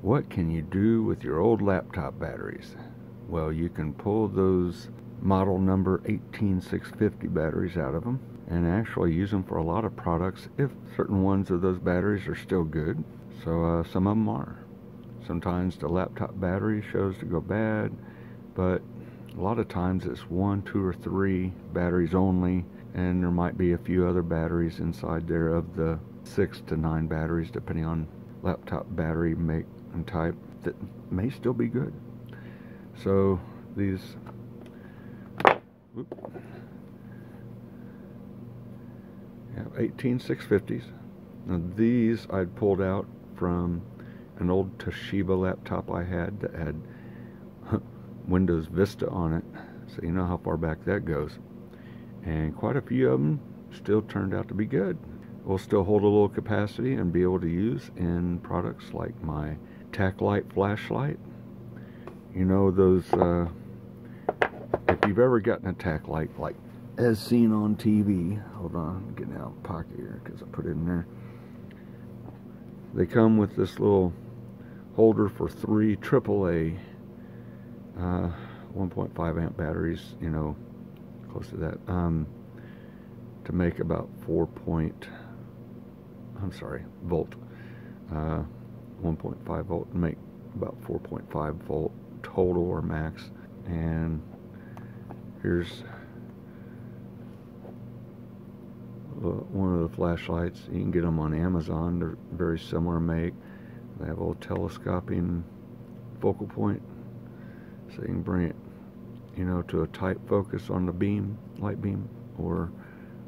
What can you do with your old laptop batteries? Well, you can pull those model number 18650 batteries out of them and actually use them for a lot of products if certain ones of those batteries are still good. So some of them are. Sometimes the laptop battery shows to go bad, but a lot of times it's 1, 2, or 3 batteries only, and there might be a few other batteries inside there of the 6 to 9 batteries, depending on laptop battery make and type, that may still be good. So these 18650s. Now these I'd pulled out from an old Toshiba laptop I had that had Windows Vista on it, so you know how far back that goes. And quite a few of them still turned out to be good. Will still hold a little capacity and be able to use in products like my TacLight flashlight. You know those, if you've ever gotten a TacLight, like as seen on TV, hold on, I'm getting out of the pocket here because I put it in there. They come with this little holder for 3 AAA 1.5 amp batteries, you know, close to that, to make about volt, 1.5 volt, and make about 4.5 volt total or max. And here's one of the flashlights. You can get them on Amazon. They're very similar make. They have a little telescoping focal point, so you can bring it, you know, to a tight focus on the beam, light beam, or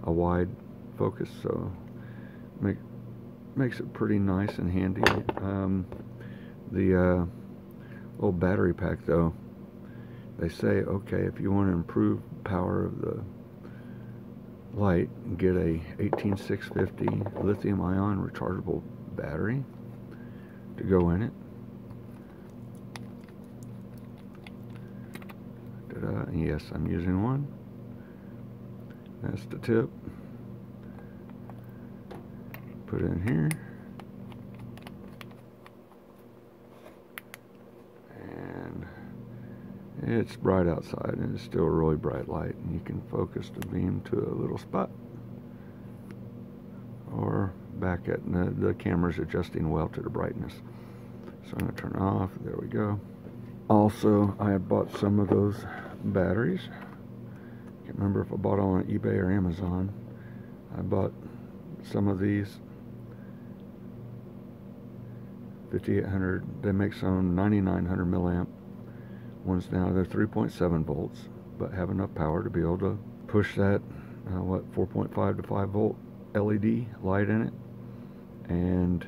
a wide focus. So makes it pretty nice and handy. The little battery pack, though, they say, okay, if you want to improve power of the light, get a 18650 lithium ion rechargeable battery to go in it. Yes, I'm using one. That's the tip. Put it in here. And it's bright outside, and it's still a really bright light, and you can focus the beam to a little spot. Or back at the camera's adjusting well to the brightness. So I'm going to turn it off. There we go. Also, I had bought some of those batteries. Can't remember if I bought them on eBay or Amazon. I bought some of these 5800. They make some 9900 milliamp ones now. They're 3.7 volts, but have enough power to be able to push that 4.5 to 5 volt LED light in it and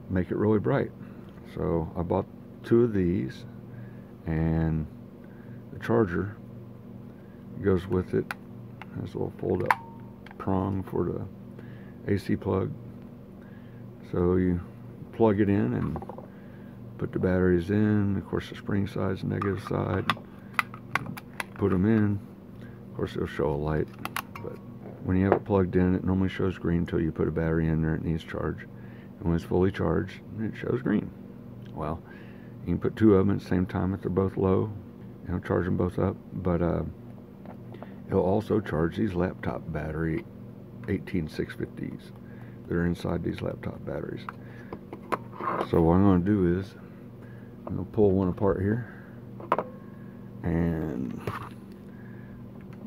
make it really bright. So I bought 2 of these, and the charger goes with it. Has a little fold up prong for the AC plug. So you plug it in and put the batteries in. Of course, the spring side is negative side. Put them in. Of course, it'll show a light, but when you have it plugged in, it normally shows green until you put a battery in there. It needs charge, and when it's fully charged, it shows green. Well, you can put 2 of them at the same time if they're both low, and it'll charge them both up. But it'll also charge these laptop battery 18650s that are inside these laptop batteries. So what I'm going to do is I'm going to pull one apart here and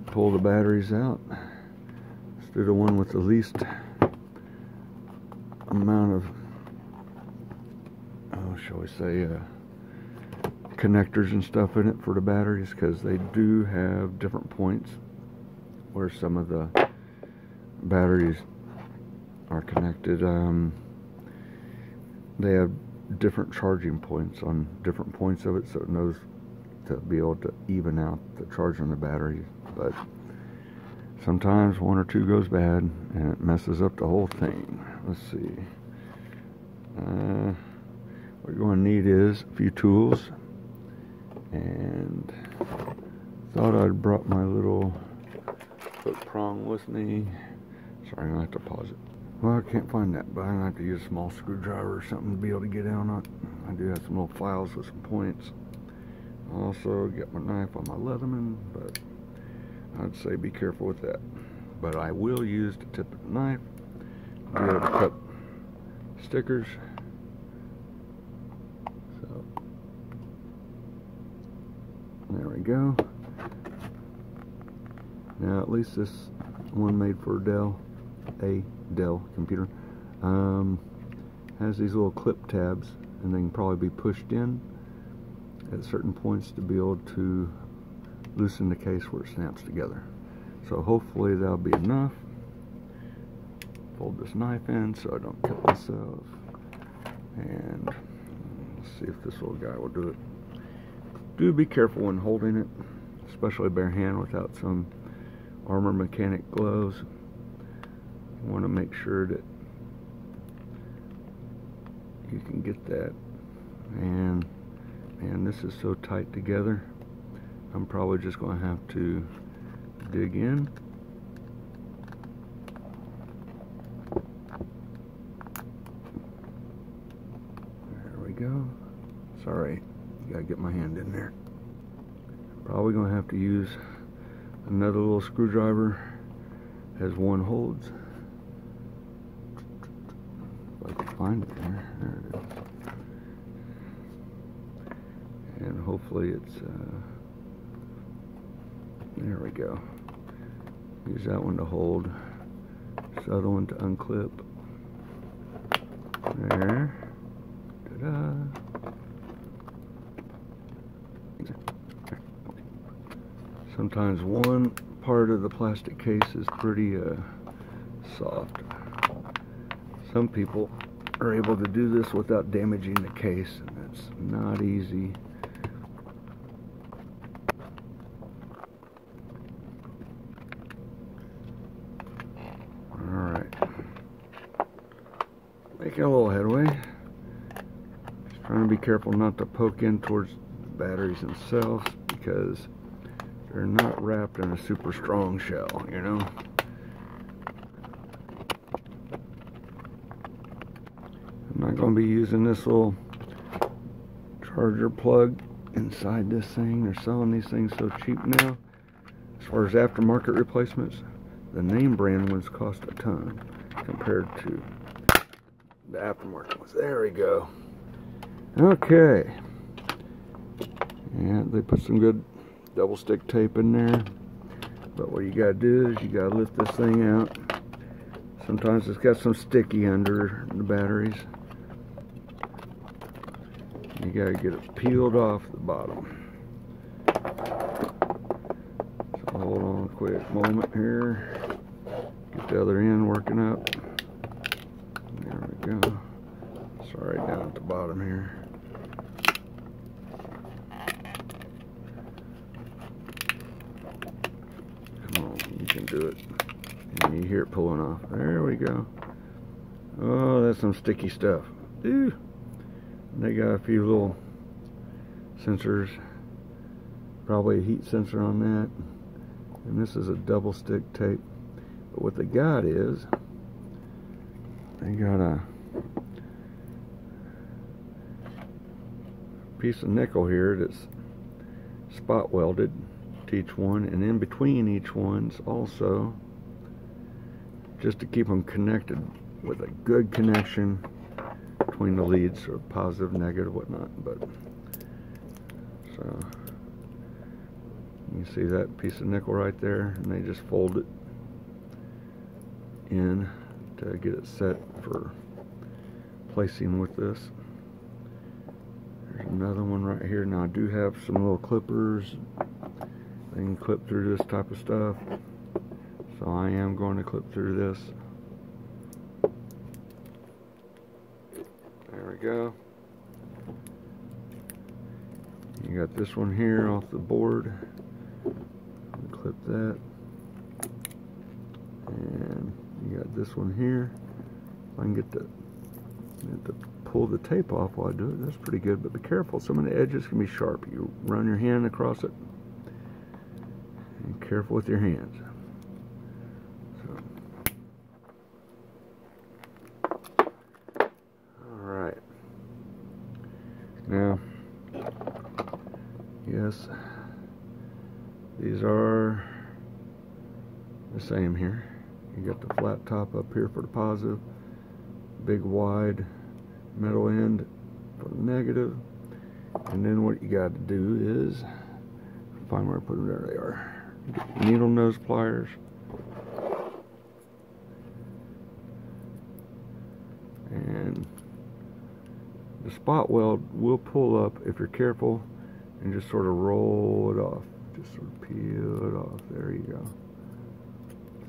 pull the batteries out. Let's do the one with the least amount of, shall we say, connectors and stuff in it for the batteries, because they do have different points where some of the batteries are connected. They have different charging points on different points of it, so it knows to be able to even out the charge on the battery. But sometimes 1 or 2 goes bad and it messes up the whole thing. Let's see. What you're going to need is a few tools, and thought I'd brought my little hook prong with me. Sorry, I'm going to have to pause it. Well, I can't find that, but I'm going to have to use a small screwdriver or something to be able to get down on it. I do have some little files with some points. I also get my knife on my Leatherman, but I'd say be careful with that. But I will use the tip of the knife to be able to cut stickers. So, there we go. Now, at least this one made for a Dell computer, has these little clip tabs, and they can probably be pushed in at certain points to be able to loosen the case where it snaps together. So hopefully that'll be enough. Fold this knife in so I don't cut myself, and let's see if this little guy will do it. Do be careful when holding it, especially bare hand without some armor mechanic gloves. You want to make sure that you can get that. And this is so tight together, I'm probably just going to have to dig in. There we go. Sorry, gotta get my hand in there. Probably going to have to use another little screwdriver as one holds. If I can find it there. There it is. And hopefully it's, there we go. Use that one to hold. This other one to unclip. There. Ta-da. Sometimes one part of the plastic case is pretty soft. Some people are able to do this without damaging the case, and that's not easy. Alright. Making a little headway. Just trying to be careful not to poke in towards the batteries themselves, because they're not wrapped in a super strong shell, you know. I'm not going to be using this little charger plug inside this thing. They're selling these things so cheap now. As far as aftermarket replacements, the name brand ones cost a ton compared to the aftermarket ones. There we go. Okay. And they put some good double stick tape in there, but what you gotta do is you gotta lift this thing out. Sometimes it's got some sticky under the batteries. You gotta get it peeled off the bottom. So hold on a quick moment here. Get the other end working up. There we go. Sorry, down at the bottom here. You can do it, and you hear it pulling off. There we go. Oh, that's some sticky stuff. Ew. They got a few little sensors, probably a heat sensor on that, and this is a double stick tape. But what they got is they got a piece of nickel here that's spot welded to each one, and in between each one's also, just to keep them connected with a good connection between the leads, so positive, negative, whatnot. But so you see that piece of nickel right there, and they just fold it in to get it set for placing with this. There's another one right here. Now I do have some little clippers. They can clip through this type of stuff, so I am going to clip through this. There we go. You got this one here off the board. Clip that, and you got this one here. If I can get to pull the tape off while I do it, that's pretty good. But be careful; some of the edges can be sharp. You run your hand across it. Careful with your hands. So, this. These are the same here. You got the flat top up here for the positive, big wide metal end for the negative, and then what you got to do is find where I put them. There they are. Get needle nose pliers, and the spot weld will pull up if you're careful, and just sort of roll it off. Just sort of peel it off. There you go.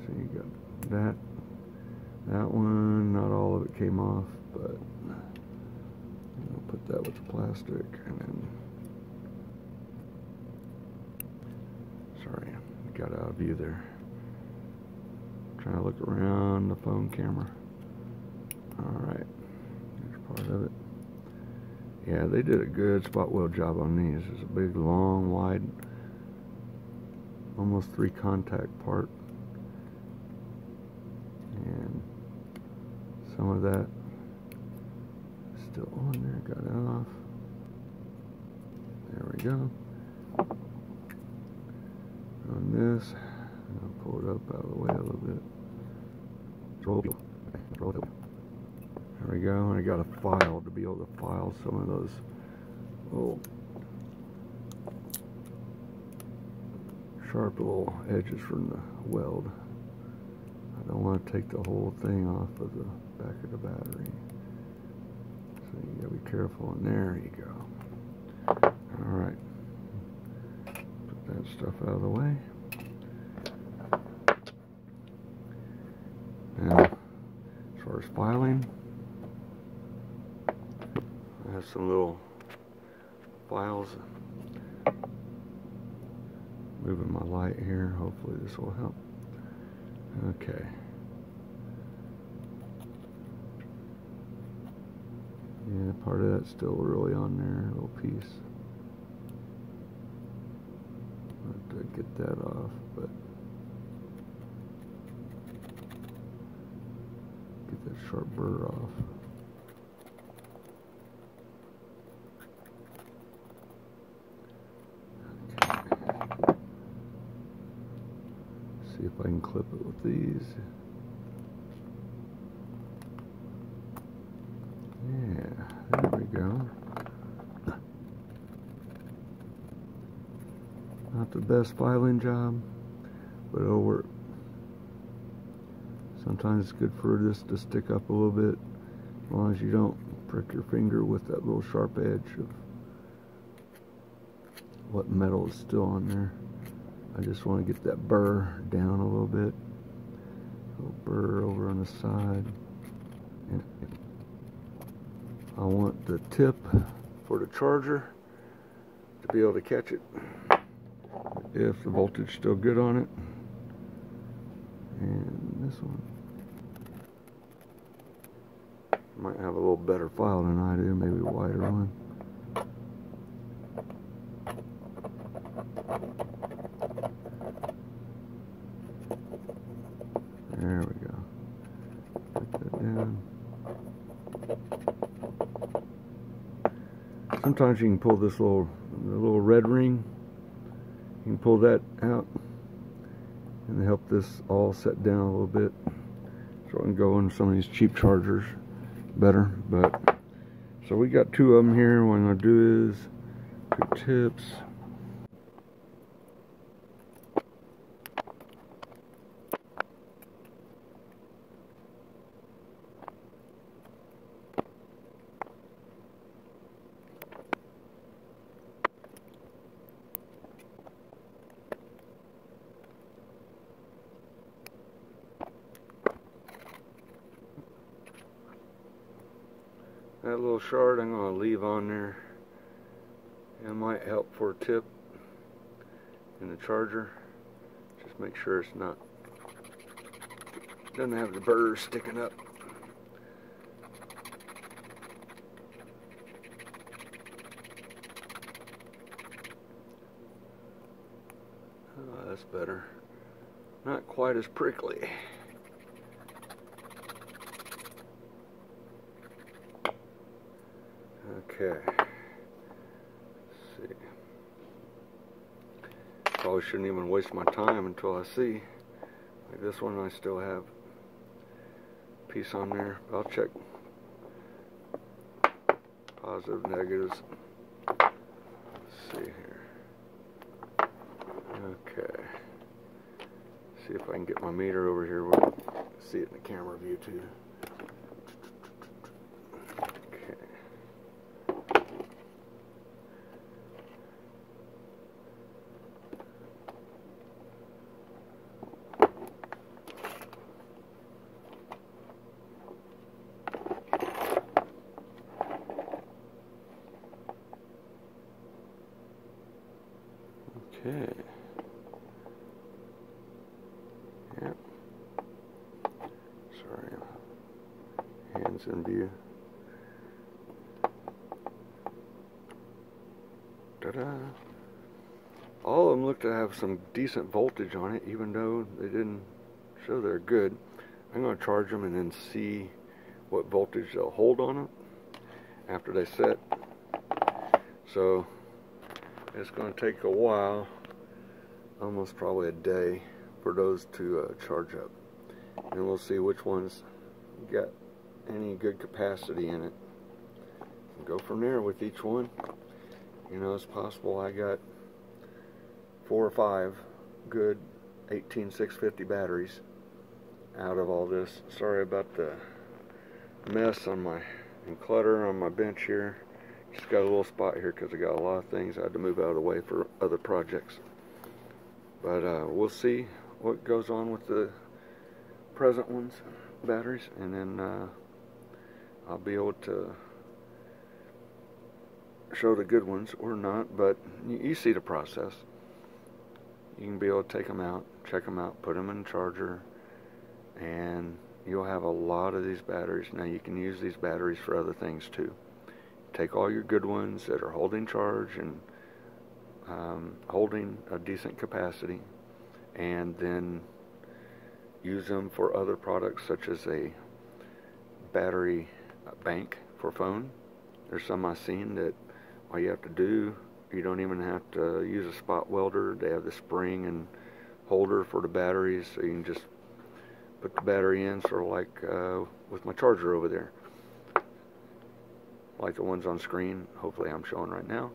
So you got that one. Not all of it came off, but I'll put that with the plastic, and then sorry, got out of view there. Trying to look around the phone camera. All right, there's part of it. Yeah, they did a good spot weld job on these. It's a big, long, wide, almost 3 contact part. And some of that is still on there. Got it off. There we go. On this, I'll pull it up out of the way a little bit. Roll it. There we go. And I got a file to be able to file some of those little sharp little edges from the weld. I don't want to take the whole thing off of the back of the battery. So you gotta be careful. And there you go. Alright. Put that stuff out of the way. Now, as far as filing, I have some little files. Moving my light here. Hopefully this will help. Okay. Yeah, part of that's still really on there, a little piece. I'll have to get that off, but get that sharp burr off. See if I can clip it with these. Yeah, there we go. Not the best filing job, but it'll work. Sometimes it's good for this to stick up a little bit, as long as you don't prick your finger with that little sharp edge of what metal is still on there. I just want to get that burr down a little bit. A little burr over on the side. And I want the tip for the charger to be able to catch it if the voltage is still good on it. And this one might have a little better file than I do, maybe a wider one. There we go. Put that down. Sometimes you can pull this little red ring. You can pull that out and help this all set down a little bit, so it can go in some of these cheap chargers better. But so we got 2 of them here. What I'm gonna do is put tips. That little shard I'm going to leave on there. It might help for a tip in the charger. Just make sure it's not, doesn't have the burrs sticking up. Oh, that's better. Not quite as prickly. Okay, let's see. probably shouldn't even waste my time until I see. Like this one, I still have a piece on there. I'll check positive, negatives. Let's see here. Okay. See if I can get my meter over here. We'll see it in the camera view too. Okay. Yep. Sorry. Hands in view. Ta-da. All of them look to have some decent voltage on it, even though they didn't show they're good. I'm going to charge them and then see what voltage they'll hold on them after they set. So it's going to take a while, almost probably a day, for those to charge up. And we'll see which ones got any good capacity in it. And go from there with each one. You know, it's possible I got 4 or 5 good 18650 batteries out of all this. Sorry about the mess on my and clutter on my bench here. Just got a little spot here because I got a lot of things I had to move out of the way for other projects. But we'll see what goes on with the present ones, batteries, and then I'll be able to show the good ones or not. But you see the process. You can be able to take them out, check them out, put them in the charger, and you'll have a lot of these batteries. Now you can use these batteries for other things too. Take all your good ones that are holding charge and holding a decent capacity, and then use them for other products such as a battery bank for phone. There's some I've seen that all you have to do, you don't even have to use a spot welder. They have the spring and holder for the batteries, so you can just put the battery in, sort of like with my charger over there, like the ones on screen, hopefully I'm showing right now.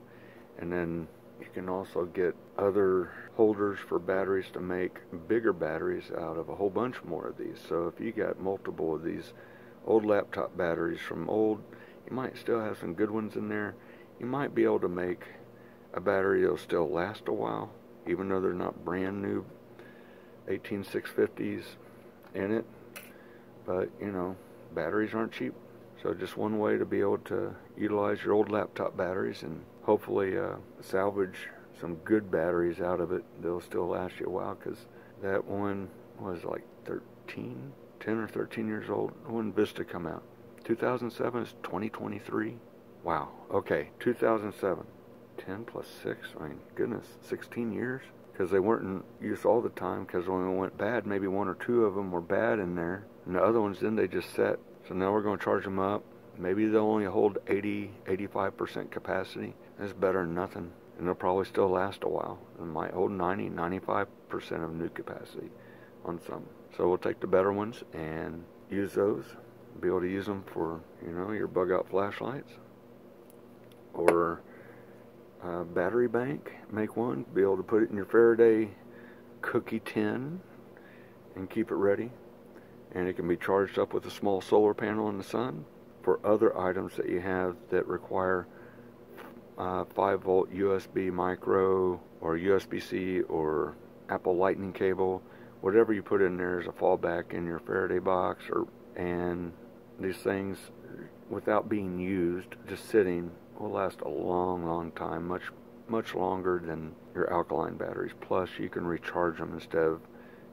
And then you can also get other holders for batteries to make bigger batteries out of a whole bunch more of these. So if you got multiple of these old laptop batteries from old, you might still have some good ones in there. You might be able to make a battery that'll still last a while, even though they're not brand new 18650s in it. But you know, batteries aren't cheap. So just one way to be able to utilize your old laptop batteries and hopefully salvage some good batteries out of it. They'll still last you a while, because that one was like 10 or 13 years old when Vista come out. 2007 is 2023. Wow. Okay, 2007. 10 plus 6, I mean, goodness, 16 years? Because they weren't in use all the time, because when it went bad, maybe 1 or 2 of them were bad in there. And the other ones, then they just set. So now we're going to charge them up. Maybe they'll only hold 80-85% capacity. That's better than nothing. And they'll probably still last a while. They might hold 90-95% of new capacity on some. So we'll take the better ones and use those. Be able to use them for, you know, your bug out flashlights. Or battery bank. Make one. Be able to put it in your Faraday cookie tin and keep it ready. And it can be charged up with a small solar panel in the sun. For other items that you have that require 5-volt USB micro or USB-C or Apple Lightning cable, whatever you put in there is a fallback in your Faraday box. And these things, without being used, just sitting, will last a long time, much longer than your alkaline batteries. Plus you can recharge them instead of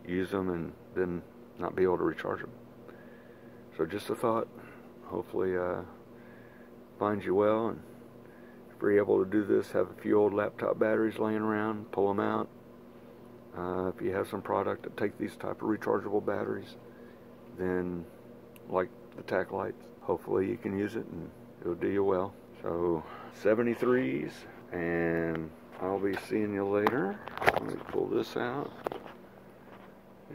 use them and then not be able to recharge them. So just a thought. Hopefully finds you well, and if you're able to do this, have a few old laptop batteries laying around, pull them out. If you have some product that take these type of rechargeable batteries, then like the TacLight, hopefully you can use it and it'll do you well. So 73s, and I'll be seeing you later. Let me pull this out.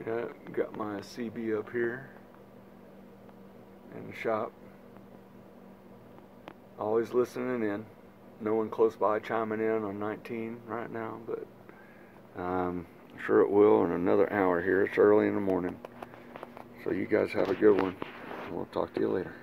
Yeah, got my CB up here in the shop. Always listening in. No one close by chiming in on 19 right now, but I'm sure it will in another hour here. It's early in the morning. So you guys have a good one. We'll talk to you later.